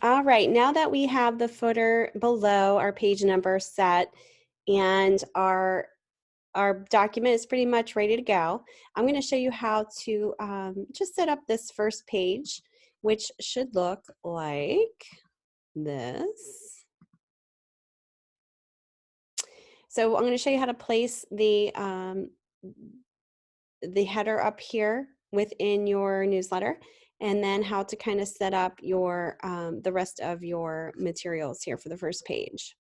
All right, now that we have the footer below our page number set and our document is pretty much ready to go, I'm going to show you how to just set up this first page, which should look like this. So I'm going to show you how to place the header up here within your newsletter, and then how to kind of set up your the rest of your materials here for the first page.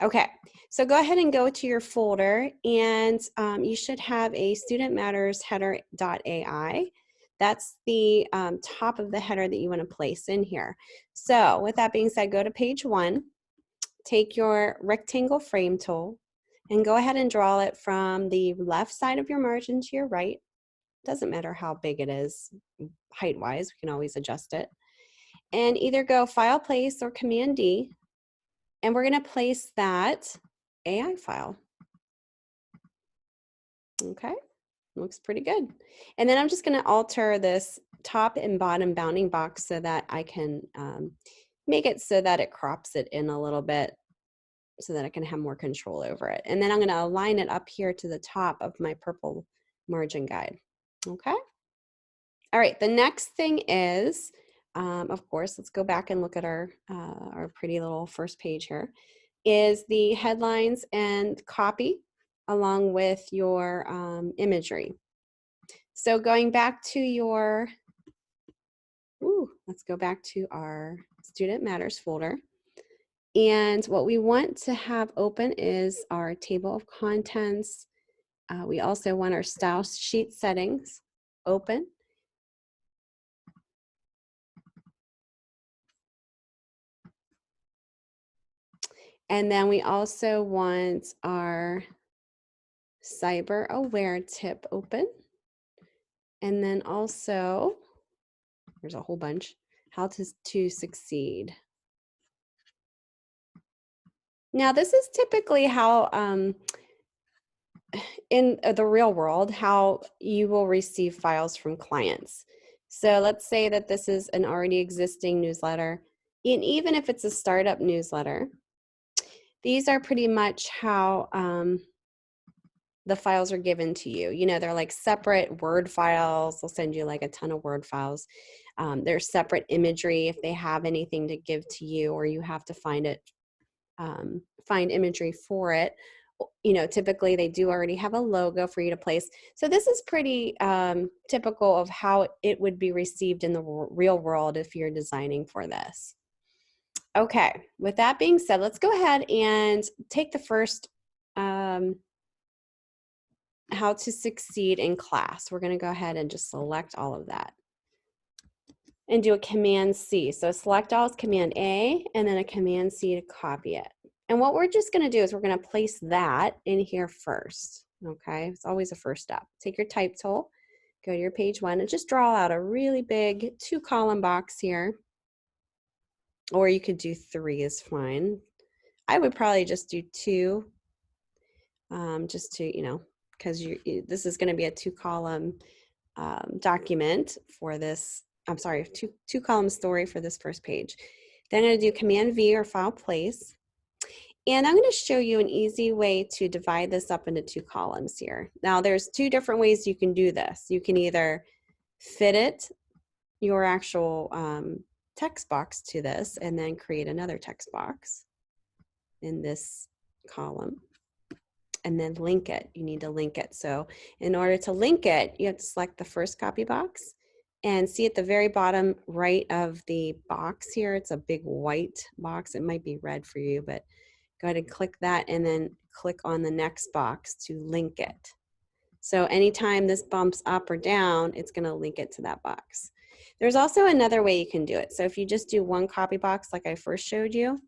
Okay, so go ahead and go to your folder, and you should have a Student Matters header.ai. That's the top of the header that you want to place in here. So with that being said, go to page 1, take your rectangle frame tool, and go ahead and draw it from the left side of your margin to your right. Doesn't matter how big it is, height-wise, we can always adjust it. And either go File, Place, or Command D, and we're going to place that AI file. Okay, looks pretty good. And then I'm just going to alter this top and bottom bounding box so that I can make it so that it crops it in a little bit so that I can have more control over it. And then I'm going to align it up here to the top of my purple margin guide. Okay. All right, the next thing is, of course, let's go back and look at our pretty little first page here, is the headlines and copy along with your imagery. So going back to your, let's go back to our Student Matters folder. And what we want to have open is our table of contents. We also want our style sheet settings open. And then we also want our cyber aware tip open. And then also, there's a whole bunch, how to succeed. Now this is typically how, in the real world, how you will receive files from clients. So let's say that this is an already existing newsletter, and even if it's a startup newsletter, these are pretty much how the files are given to you. You know, they're like separate Word files. They'll send you like a ton of Word files. There's separate imagery if they have anything to give to you, or you have to find it, find imagery for it. You know, typically they do already have a logo for you to place. So this is pretty typical of how it would be received in the real world if you're designing for this. Okay, with that being said, let's go ahead and take the first how to succeed in class. We're going to go ahead and just select all of that and do a Command C. So select all is Command A, and then a Command C to copy it. And what we're just going to do is we're going to place that in here first. Okay, it's always a first step. Take your type tool, go to your page 1, and just draw out a really big 2-column box here. Or you could do 3 is fine. I would probably just do 2, just to, you know, because this is going to be a 2-column document for this. I'm sorry, two-column story for this first page. Then I'm going to do Command V or File Place. And I'm going to show you an easy way to divide this up into 2 columns here. Now there's 2 different ways you can do this. You can either fit your actual text box to this and then create another text box in this column and then link it. You need to link it. So in order to link it, you have to select the first copy box and see at the very bottom right of the box here, it's a big white box. It might be red for you, but go ahead and click that and then click on the next box to link it. So anytime this bumps up or down, it's going to link it to that box. There's also another way you can do it. So if you just do 1 copy box like I first showed you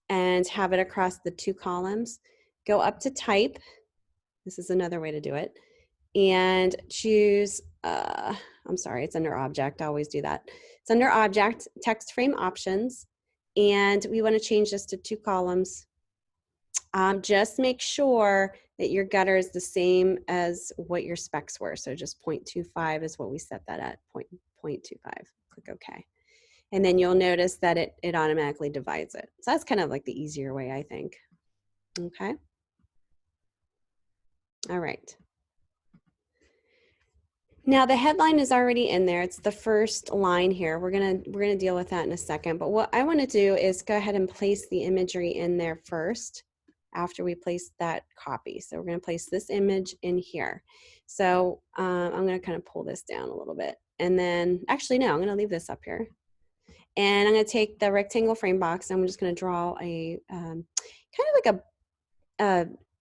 and have it across the 2 columns, go up to type. This is another way to do it. And choose, I'm sorry, it's under object. I always do that. It's under object, text frame options. And we want to change this to 2 columns. Just make sure that your gutter is the same as what your specs were. So just 0.25 is what we set that at, 0.25. Click OK. And then you'll notice that it automatically divides it. So that's kind of like the easier way, I think. Okay. All right. Now the headline is already in there. It's the first line here. We're gonna deal with that in a second. But what I want to do is go ahead and place the imagery in there first after we place that copy. So we're gonna place this image in here. So I'm gonna kind of pull this down a little bit. And then, actually no, I'm gonna leave this up here. And I'm gonna take the rectangle frame box and I'm just gonna draw a, kind of like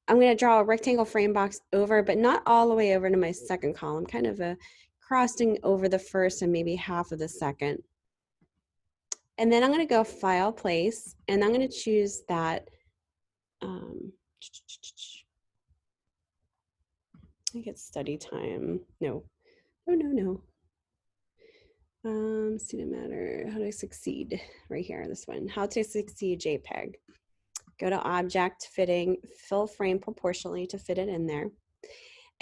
I'm going to draw a rectangle frame box over, but not all the way over to my second column, kind of a crossing over the first and maybe half of the second. And then I'm going to go File, Place, and I'm going to choose that, I think it's Study Time. No. Student Matter, How to Succeed, right here, this one, How to Succeed JPEG. Go to Object, Fitting, Fill Frame proportionally to fit it in there.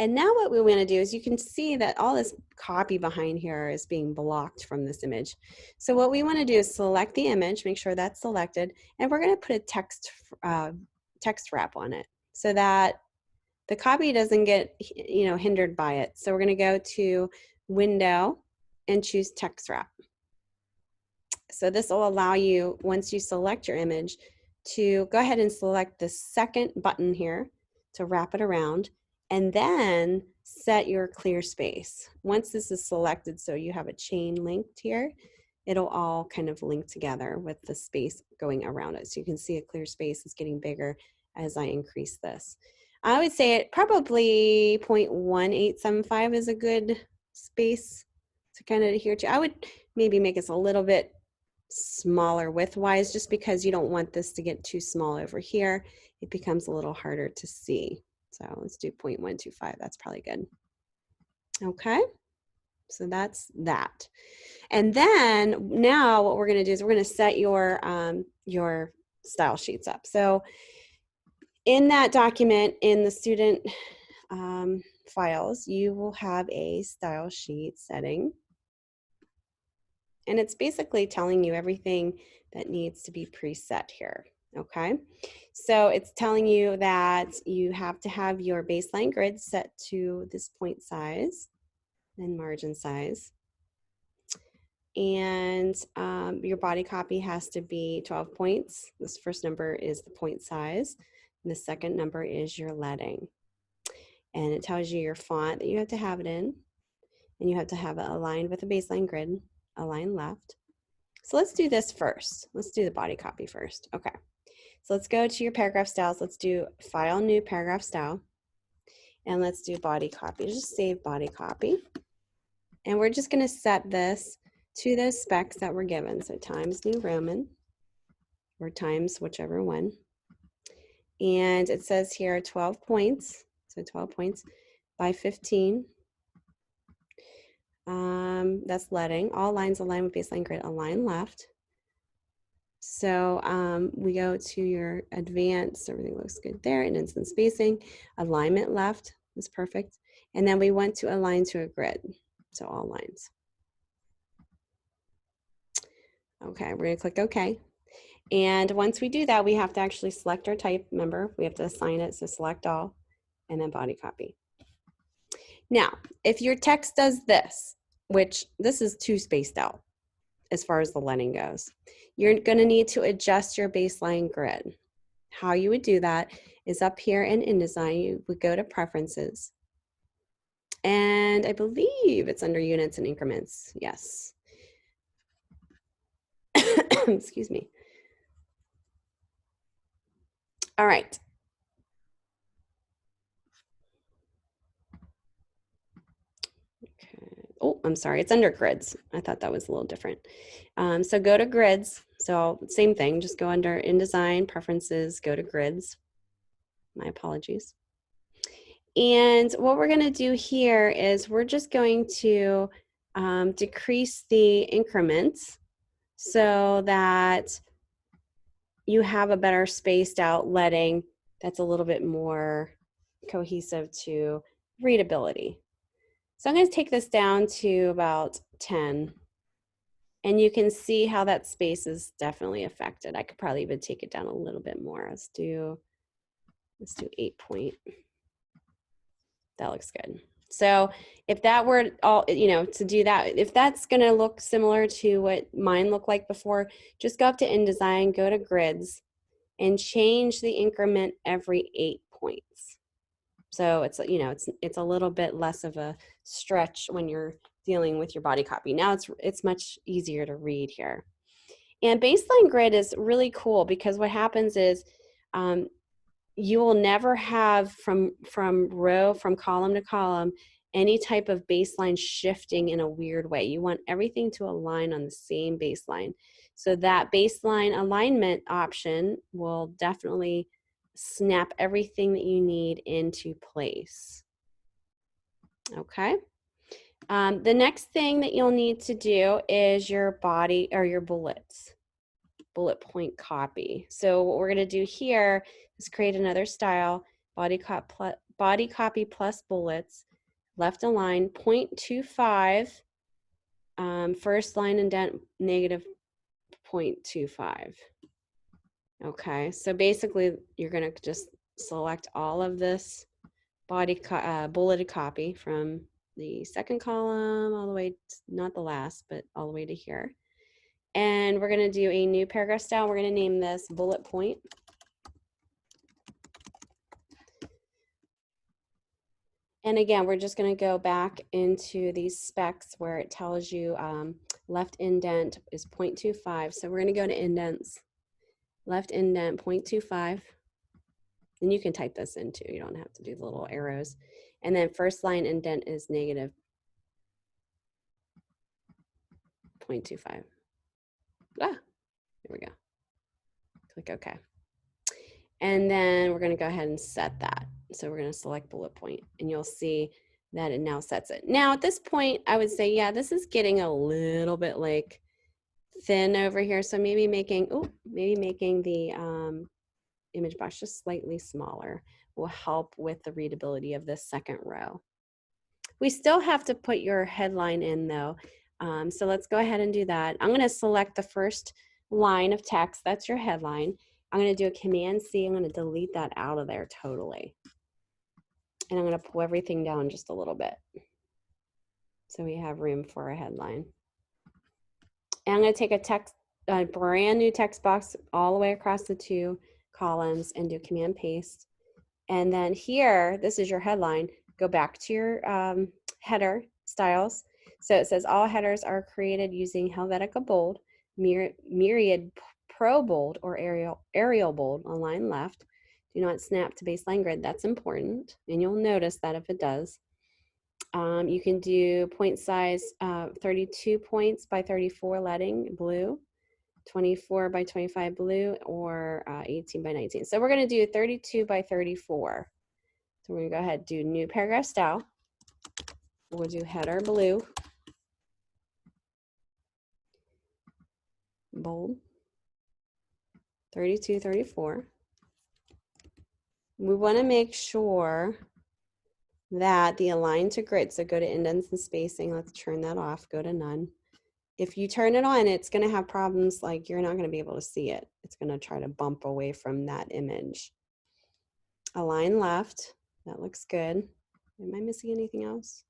And now what we want to do is you can see that all this copy behind here is being blocked from this image. So what we want to do is select the image, make sure that's selected, and we're going to put a text wrap on it so that the copy doesn't get hindered by it. So we're going to go to Window and choose Text Wrap. So this will allow you, once you select your image, to go ahead and select the second button here to wrap it around, and then set your clear space. Once this is selected, so you have a chain linked here, it'll all kind of link together with the space going around it. So you can see a clear space is getting bigger as I increase this. I would say it probably 0.1875 is a good space to kind of adhere to. I would maybe make this a little bit smaller width-wise, just because you don't want this to get too small over here. It becomes a little harder to see. So let's do 0.125. That's probably good. Okay, so that's that. And then now what we're going to do is we're going to set your style sheets up. So in that document, in the student files, you will have a style sheet setting. And it's basically telling you everything that needs to be preset here, okay? So it's telling you that you have to have your baseline grid set to this point size and margin size. And your body copy has to be 12 points. This first number is the point size, and the second number is your leading. And it tells you your font that you have to have it in, and you have to have it aligned with the baseline grid, align left. So let's do this first. Let's do the body copy first. Okay, so let's go to your paragraph styles. Let's do File, New Paragraph Style, and let's do body copy. Just save body copy. And we're just going to set this to those specs that were given. So Times New Roman, or Times whichever one. And it says here 12 points. So 12 points by 15. That's leading. All lines align with baseline grid, align left. So we go to your advanced, everything looks good there, and instant spacing, alignment left is perfect. And then we want to align to a grid, so all lines. Okay, we're gonna click OK. And once we do that, we have to actually select our type. Remember, we have to assign it, so select all, and then body copy. Now, if your text does this, which this is too spaced out as far as the leading goes, you're going to need to adjust your baseline grid. How you would do that is up here in InDesign, you would go to Preferences. And I believe it's under Units and Increments. Yes. Excuse me. All right. Oh, I'm sorry, it's under grids. I thought that was a little different. So go to grids. So same thing, just go under InDesign, Preferences, go to grids. My apologies. And what we're going to do here is we're just going to decrease the increments so that you have a better spaced out leading that's a little bit more cohesive to readability. So I'm going to take this down to about 10. And you can see how that space is definitely affected. I could probably even take it down a little bit more. Let's do 8 point. That looks good. So if that were all, to do that, if that's going to look similar to what mine looked like before, just go up to InDesign, go to grids, and change the increment every 8 points. So it's, it's a little bit less of a stretch when you're dealing with your body copy. Now it's much easier to read here. And baseline grid is really cool because what happens is you will never have from column to column any type of baseline shifting in a weird way. You want everything to align on the same baseline. So that baseline alignment option will definitely snap everything that you need into place. Okay. The next thing that you'll need to do is your body or your bullet point copy. So what we're going to do here is create another style, body copy plus bullets, left align 0.25, first line indent negative 0.25. Okay, so basically you're going to just select all of this bulleted copy from the second column all the way, not the last, but all the way to here. And we're going to do a new paragraph style. We're going to name this bullet point. And again, we're just going to go back into these specs where it tells you left indent is 0.25. So we're going to go to indents, left indent 0.25. And you can type this in too. You don't have to do the little arrows. And then first line indent is negative 0.25. There we go. Click OK. And then we're going to go ahead and set that. So we're going to select bullet point, and you'll see that it now sets it. Now at this point, I would say, yeah, this is getting a little bit like thin over here. So maybe making the image box just slightly smaller will help with the readability of this second row. We still have to put your headline in though. So let's go ahead and do that. I'm going to select the first line of text. That's your headline. I'm going to do a Command C. I'm going to delete that out of there totally. And I'm going to pull everything down just a little bit so we have room for a headline. And I'm going to take a brand new text box all the way across the 2 columns and do Command Paste. And then here, this is your headline. Go back to your header styles. So it says all headers are created using Helvetica Bold, Myriad Pro Bold, or Arial Bold on line left. Do not snap to baseline grid. That's important, and you'll notice that if it does. You can do point size 32 points by 34 leading blue, 24 by 25 blue, or 18 by 19. So we're going to do 32 by 34. So we're going to go ahead and do new paragraph style. We'll do header blue, bold, 32, 34. We want to make sure that the align to grid, so go to indents and spacing, let's turn that off, go to none. If you turn it on, it's going to have problems like you're not going to be able to see it. It's going to try to bump away from that image. Align left, that looks good. Am I missing anything else?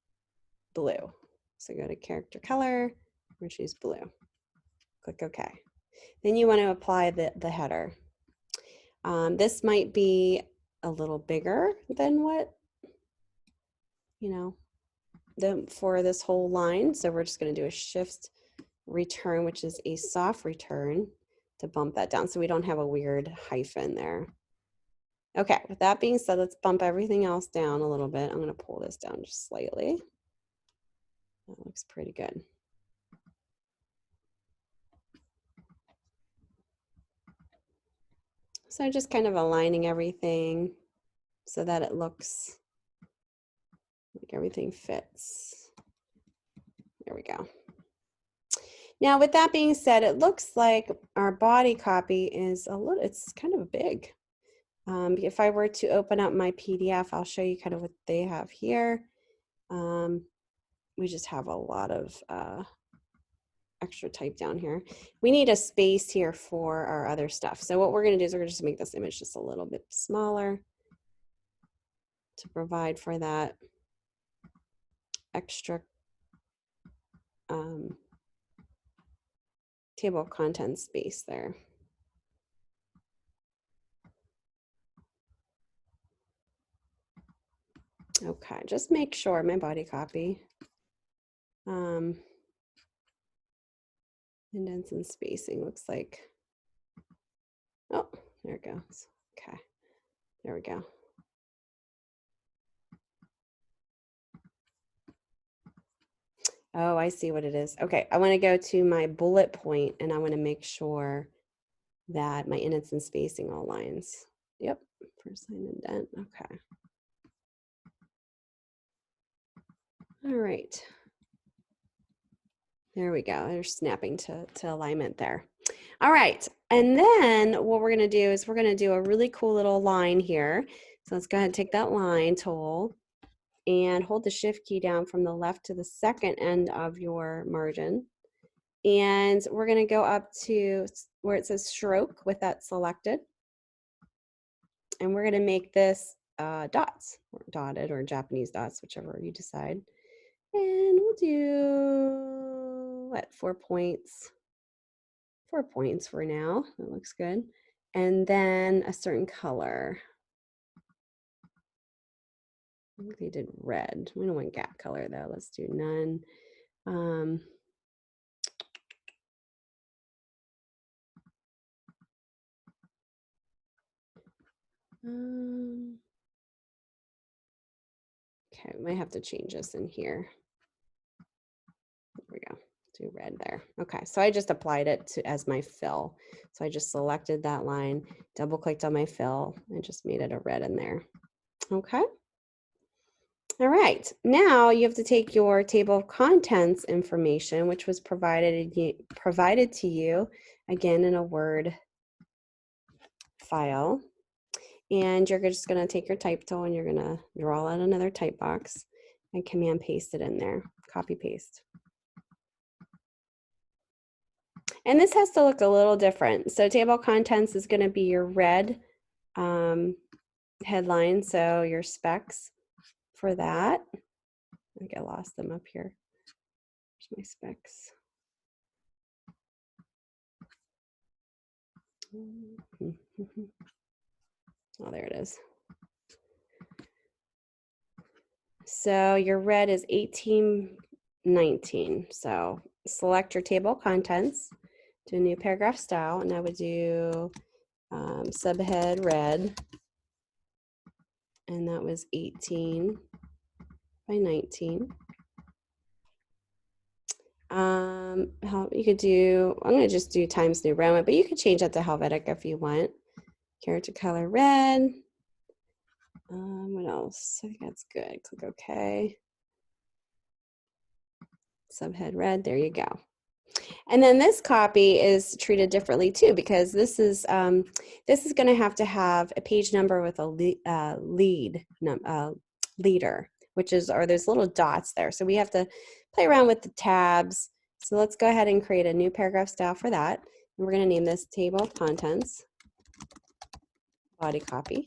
Blue. So go to character color, we'll choose blue. Click OK. Then you want to apply the header. This might be a little bigger than what, for this whole line. So we're just going to do a shift return, which is a soft return, to bump that down so we don't have a weird hyphen there. Okay, with that being said, let's bump everything else down a little bit. I'm going to pull this down just slightly. That looks pretty good. So just kind of aligning everything so that it looks like everything fits. There we go. Now, with that being said, it looks like our body copy is it's kind of big. If I were to open up my PDF, I'll show you kind of what they have here. We just have a lot of extra type down here. We need a space here for our other stuff. So what we're going to do is we're going to just make this image just a little bit smaller to provide for that extra table of contents space there. Okay, just make sure my body copy. Indents and spacing looks like, oh, there it goes. Okay, there we go. Oh, I see what it is. Okay, I want to go to my bullet point and I want to make sure that my indents and spacing all lines. Yep, first line indent, okay. All right. There we go. They're snapping to alignment there. All right. And then what we're going to do is we're going to do a really cool little line here. So let's go ahead and take that line tool and hold the shift key down from the left to the second end of your margin. And we're going to go up to where it says stroke with that selected. And we're going to make this dots, or dotted or Japanese dots, whichever you decide. And we'll do, what, 4 points? 4 points for now. That looks good. And then a certain color. I think they did red. We don't want gap color though. Let's do none. Okay, we might have to change this in here. There we go. Do red there. Okay, so I just applied it to as my fill. So I just selected that line, double clicked on my fill, and just made it a red in there. Okay. All right, now you have to take your table of contents information, which was provided to you, again, in a Word file. And you're just going to take your type tool and you're going to draw out another type box and command paste it in there, copy paste. And this has to look a little different. So table of contents is going to be your red headline, so your specs for that. I think I lost them up here. There's my specs. Oh, there it is. So your red is 1819. So select your table of contents, do a new paragraph style, and I would do subhead red, and that was 18 by 19. How you could do, I'm going to just do Times New Roman, but you could change that to Helvetica if you want. Character color red. What else? I think that's good. Click OK. Subhead red. There you go. And then this copy is treated differently too, because this is going to have a page number with a leader, which is, or there's little dots there. So we have to play around with the tabs. So let's go ahead and create a new paragraph style for that. And we're going to name this table of contents, body copy.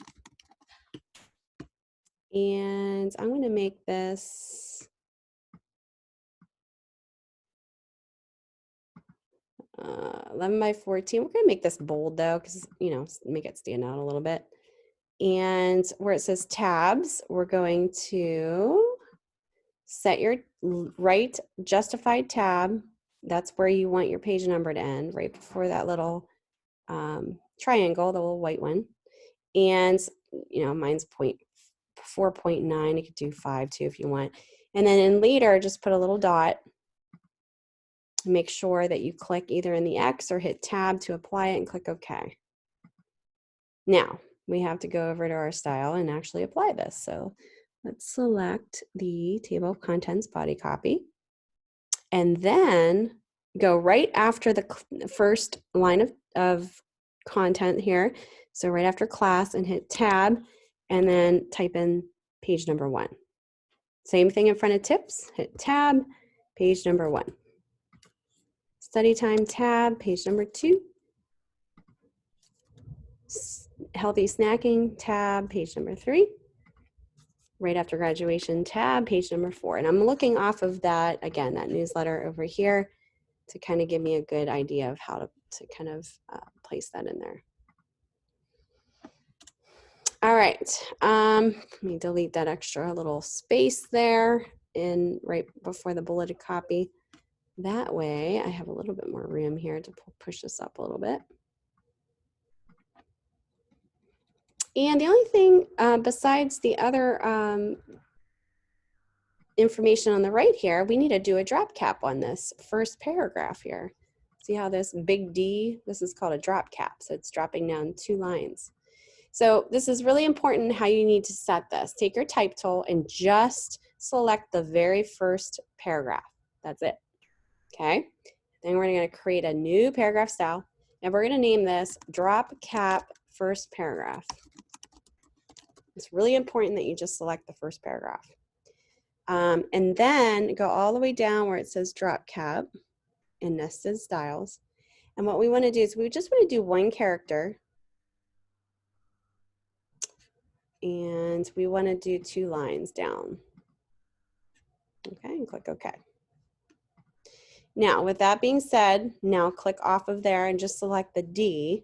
And I'm going to make this 11 by 14. We're going to make this bold though, because, you know, make it stand out a little bit. And where it says tabs, we're going to set your right justified tab. That's where you want your page number to end, right before that little triangle, the little white one. And, you know, mine's 4.9. You could do 5 too if you want. And then in leader, just put a little dot. Make sure that you click either in the X or hit tab to apply it and click OK. Now we have to go over to our style and actually apply this. So let's select the table of contents body copy and then go right after the first line of content here. So right after class, and hit tab and then type in page number 1. Same thing in front of tips, hit tab, page number 1. Study time tab, page number 2. Healthy snacking tab, page number 3. Right after graduation tab, page number 4. And I'm looking off of that, again, that newsletter over here to kind of give me a good idea of how to kind of place that in there. All right, let me delete that extra little space there in right before the bulleted copy. That way I have a little bit more room here to push this up a little bit. And the only thing besides the other information on the right here, we need to do a drop cap on this first paragraph here. See how this big D, this is called a drop cap. So it's dropping down 2 lines. So this is really important how you need to set this. Take your type tool and just select the very first paragraph. That's it, okay? Then we're gonna create a new paragraph style and we're gonna name this drop cap first paragraph. It's really important that you just select the first paragraph. And then go all the way down where it says drop cap and nested styles. And what we wanna do is we just wanna do 1 character. And we want to do 2 lines down. Okay, and click OK. Now, with that being said, now click off of there and just select the D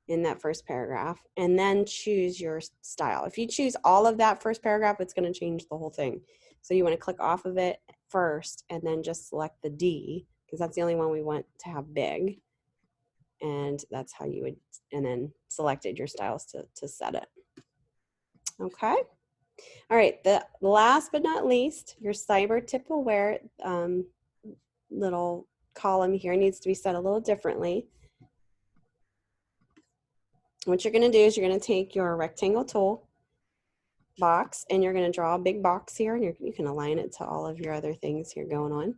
in that first paragraph and then choose your style. If you choose all of that first paragraph, it's going to change the whole thing. So you want to click off of it first and then just select the D because that's the only one we want to have big. And that's how you would, and then selected your styles to set it. Okay. All right, the last but not least, your cyber tip aware little column here needs to be set a little differently. What you're going to do is you're going to take your rectangle tool box and you're going to draw a big box here and you can align it to all of your other things here going on.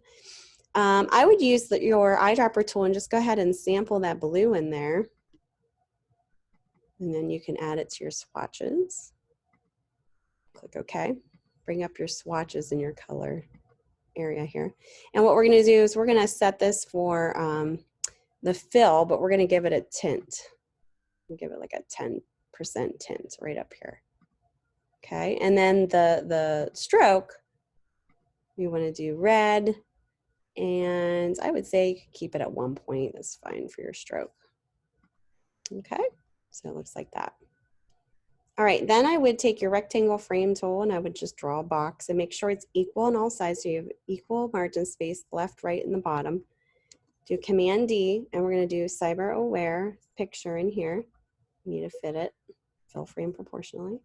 I would use your eyedropper tool and just go ahead and sample that blue in there. And then you can add it to your swatches. Click OK. Bring up your swatches in your color area here. And what we're going to do is we're going to set this for the fill, but we're going to give it a tint. We'll give it like a 10% tint right up here. Okay, and then the stroke, we want to do red, and I would say you could keep it at 1 point. That's fine for your stroke. Okay, so it looks like that. All right, then I would take your rectangle frame tool and I would just draw a box and make sure it's equal on all sides. So you have equal margin space, left, right, and the bottom. Do Command D, and we're going to do Cyber Aware picture in here. You need to fit it, fill frame proportionally.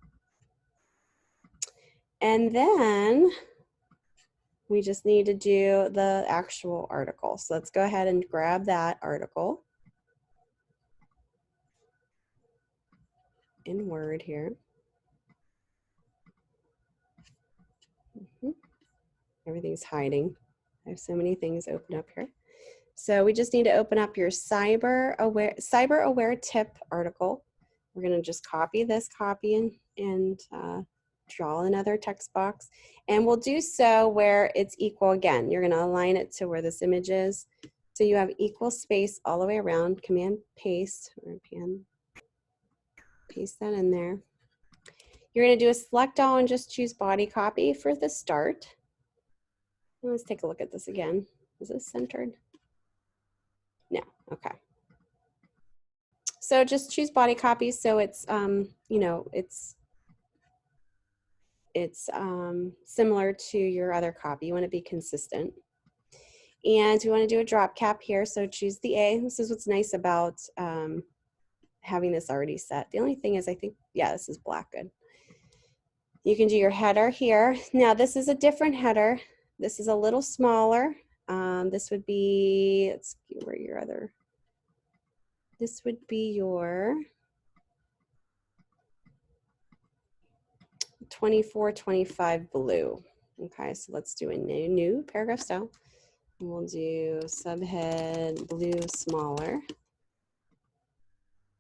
And then we just need to do the actual article. So let's go ahead and grab that article in Word here. Everything's hiding. I have so many things open up here. So we just need to open up your cyber aware tip article. We're going to just copy this copy and draw another text box. And we'll do so where it's equal again. You're going to align it to where this image is. So you have equal space all the way around. Command paste or paste that in there. You're going to do a select all and just choose body copy for the start. And let's take a look at this again. Is this centered? No, okay. So just choose body copy so it's, you know, it's similar to your other copy. You want to be consistent. And we want to do a drop cap here, so choose the A. This is what's nice about having this already set. The only thing is I think, yeah, this is black, good. You can do your header here. Now this is a different header. This is a little smaller. This would be, let's see where your other, this would be your 2425 blue. Okay, so let's do a new paragraph style. And we'll do subhead blue smaller.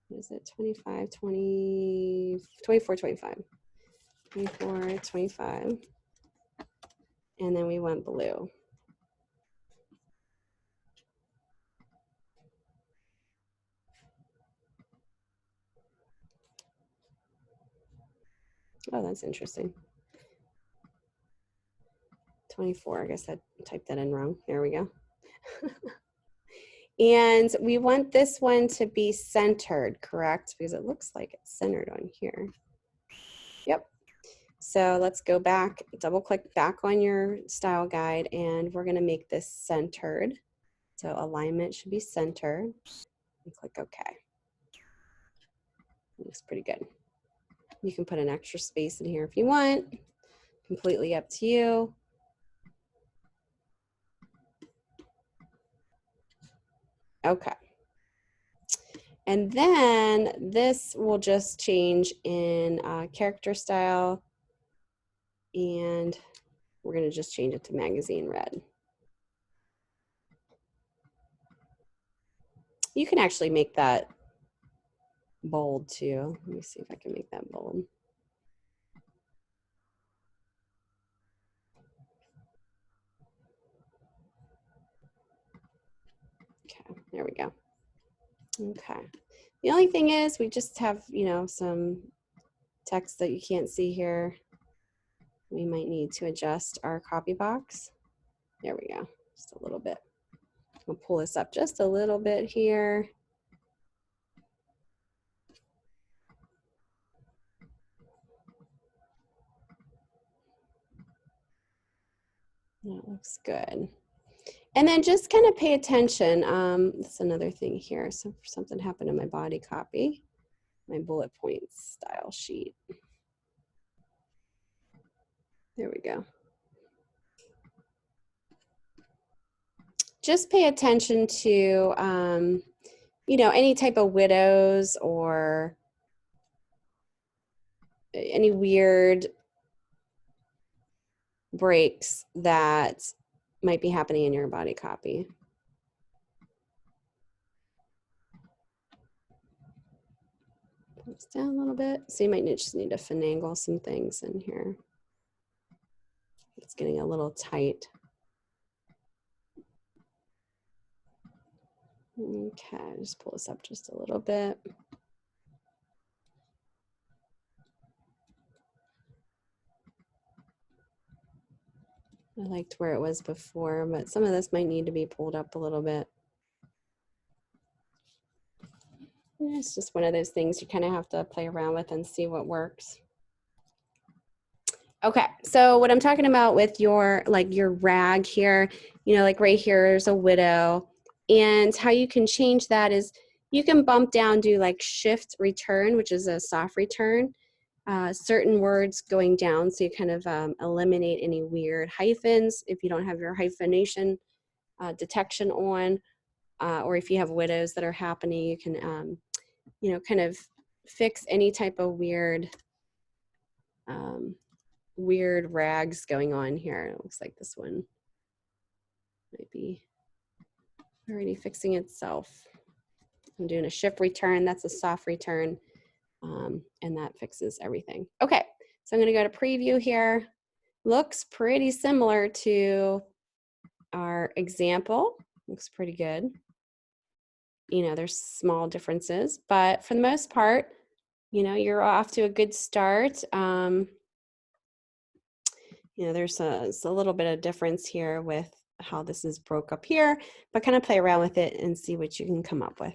What is it? 2425. 2425. And then we want blue. Oh, that's interesting. 24, I guess I typed that in wrong. There we go. And we want this one to be centered, correct? Because it looks like it's centered on here. Yep. So let's go back, double click back on your style guide, and we're gonna make this centered. So alignment should be centered, and click OK. Looks pretty good. You can put an extra space in here if you want, completely up to you. Okay. And then this will just change in character style, and we're going to just change it to magazine red. You can actually make that bold too. Let me see if I can make that bold. Okay, there we go. Okay. The only thing is we just have, you know, some text that you can't see here. We might need to adjust our copy box. There we go, just a little bit. I'll pull this up just a little bit here. That looks good. And then just kind of pay attention. That's another thing here. So something happened in my body copy, my bullet points style sheet. There we go. Just pay attention to, you know, any type of widows or any weird breaks that might be happening in your body copy. Pull this down a little bit. So you might just need to finagle some things in here. It's getting a little tight. Okay, just pull this up just a little bit. I liked where it was before, but some of this might need to be pulled up a little bit. It's just one of those things you kind of have to play around with and see what works. Okay, so what I'm talking about with your, like your rag here, you know, like right here, there's a widow. And how you can change that is you can bump down, do like shift return, which is a soft return. Certain words going down, so you kind of eliminate any weird hyphens if you don't have your hyphenation detection on, or if you have widows that are happening, you can, you know, kind of fix any type of weird, weird rags going on here. It looks like this one might be already fixing itself. I'm doing a shift return, that's a soft return, and that fixes everything. Okay, so I'm gonna go to preview here. Looks pretty similar to our example, looks pretty good. You know, there's small differences, but for the most part, you know, you're off to a good start. You know, there's a little bit of difference here with how this is broke up here, but kind of play around with it and see what you can come up with.